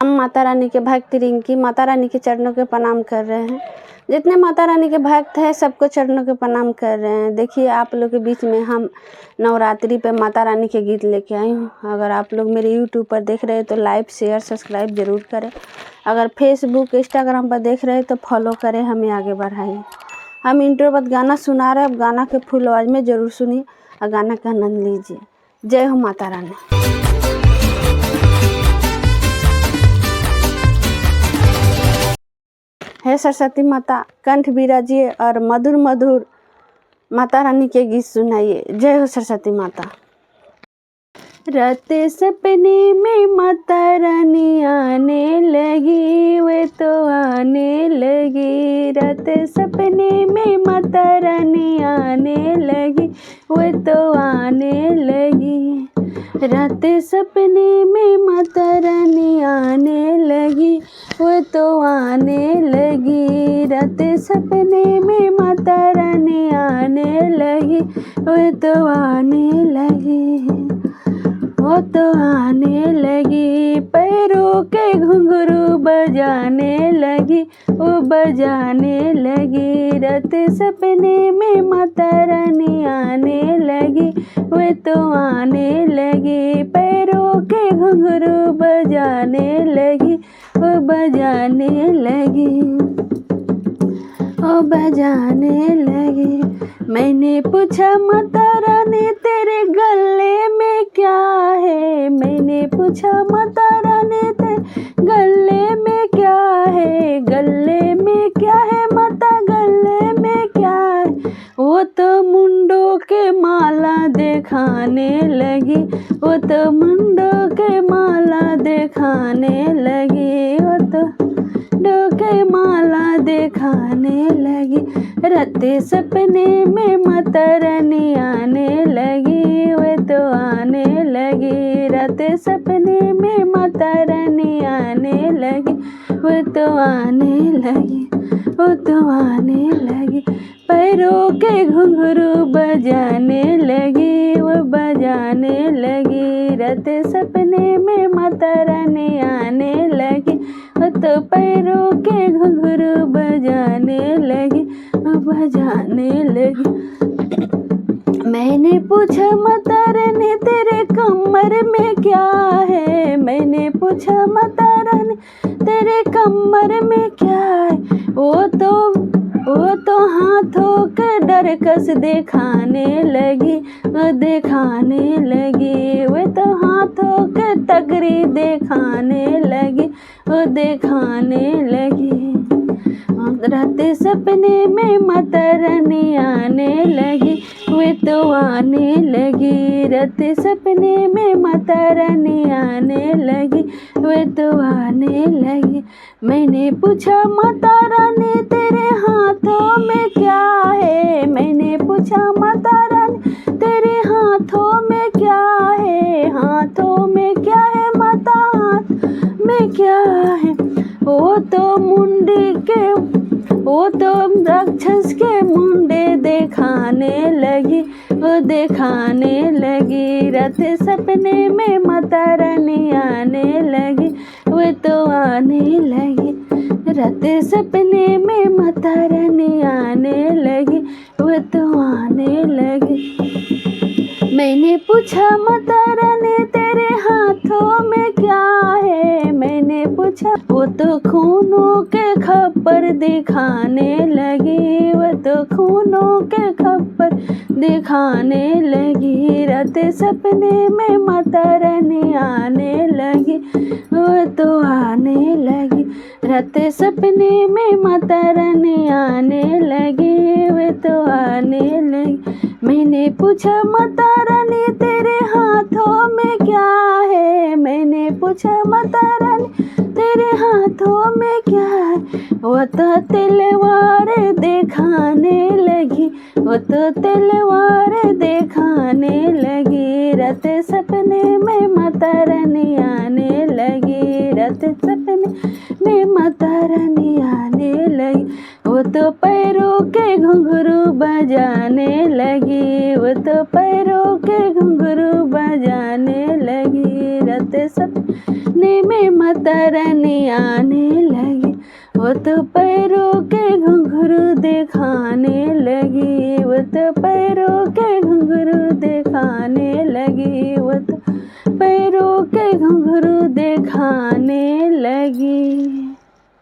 हम माता रानी के भक्त रिंकी माता रानी के चरणों के प्रणाम कर रहे हैं। जितने माता रानी के भक्त हैं सबको चरणों के प्रणाम कर रहे हैं। देखिए आप लोग के बीच में हम नवरात्रि पे माता रानी के गीत लेके आई हूँ। अगर आप लोग मेरे यूट्यूब पर देख रहे हैं तो लाइक शेयर सब्सक्राइब ज़रूर करें। अगर फेसबुक इंस्टाग्राम पर देख रहे हैं तो फॉलो करें, हमें आगे बढ़ाइए। हम इंट्रो बाद गाना सुना रहे हैं, अब गाना के फुल आवाज़ में ज़रूर सुनिए और गाना का आनंद लीजिए। जय हो माता रानी। हे सरस्वती माता कंठ बिराजिए और मधुर मधुर माता रानी के गीत सुनाइए। जय हो सरस्वती माता। रात सपने में माता रानी आने लगी, वे तो आने लगी। रात सपने में माता रानी आने लगी, वे तो आने लगी। रात सपने में माता रानी आने लगी, वो तो आने लगी। रात सपने में माता रानी आने लगी, वो तो आने लगी, वो तो आने लगी। पैरों के घुंघरू बजाने लगी, वो बजाने लगी। रात सपने में माता रानी आने लगी, वो तो आने लगी। पैरों के घुंघरू बजाने लगी, वो बजाने लगी, वो बजाने लगी। मैंने पूछा माता रानी तेरे गले में क्या है, मैंने पूछा माता रानी तेरे गले में क्या है, गले में क्या है माता गले में क्या है। वो तो मुंडों के माला दिखाने लगी, वो तो मुंडों के माला दिखाने लगी, वो तो डोके माला दिखाने लगी। राते सपने में माता रानी आने लगी, वे तो आने लगी। राते सपने में माता रानी आने लगी, वो तो आने लगी, वो तो आने लगी। पैरों के घुंघरू बजाने लगी, वो बजाने लगी। राते सपने में माता रानी आने लगी, वो तो पैरों के घुंघरू बजाने लगी, वो बजाने लगी। मैंने पूछा माता रानी तेरे कमर में क्या है, मैंने पूछा माता रानी तेरे कमर में क्या है। वो तो हाथों के डरकस दिखाने लगी, वो दिखाने लगी। वो तो हाथों के तगरी दिखाने लगी, वो दिखाने लगी। रात सपने में माता रानी आने लगी, वे तो आने लगी। रात सपने में माता रानी आने लगी, वे तो आने लगी। मैंने पूछा माता रानी तेरे हाथों में क्या है, मैंने पूछा माता रानी तेरे हाथों में क्या है, हाथों में क्या है माता हाथ में क्या है। वो तो राक्षस के मुंडे दिखाने लगी, वो दिखाने लगी। रात सपने में माता रानी आने लगी, वो तो आने लगी। रात सपने में माता रानी आने लगी, वो तो आने लगी। मैंने पूछा माता रानी तेरे हाथों में क्या है, मैंने पूछा। वो तो खूनों के खप्पर दिखाने लगी, वो तो खूनों के खप्पर दिखाने लगी। रात सपने में माता रानी आने लगी, वो तो आने लगी। रात सपने में माता रानी आने लगी, वो तो आने लगी। मैंने पूछा माता रानी तेरे हाथों में क्या है, मैंने पूछा माता रानी तेरे हाथों में क्या है। वो तो तलवार दिखाने लगी, वो तो तलवार दिखाने लगी। रात सपने में माता रानी आने लगी, रात सपने में माता रानी आने लगी। वो तो पैरों के घुंघरू बजाने लगी, वो तो पैरों के घुंघरू बजाने लगी। रात सपने में माता रानी आने लगी, वो तो पैरों के घुंघरू दिखाने लगी, वो तो पैरों के घुंघरू दिखाने लगी, वो तो पैरों के घुंघरू दिखाने लगी।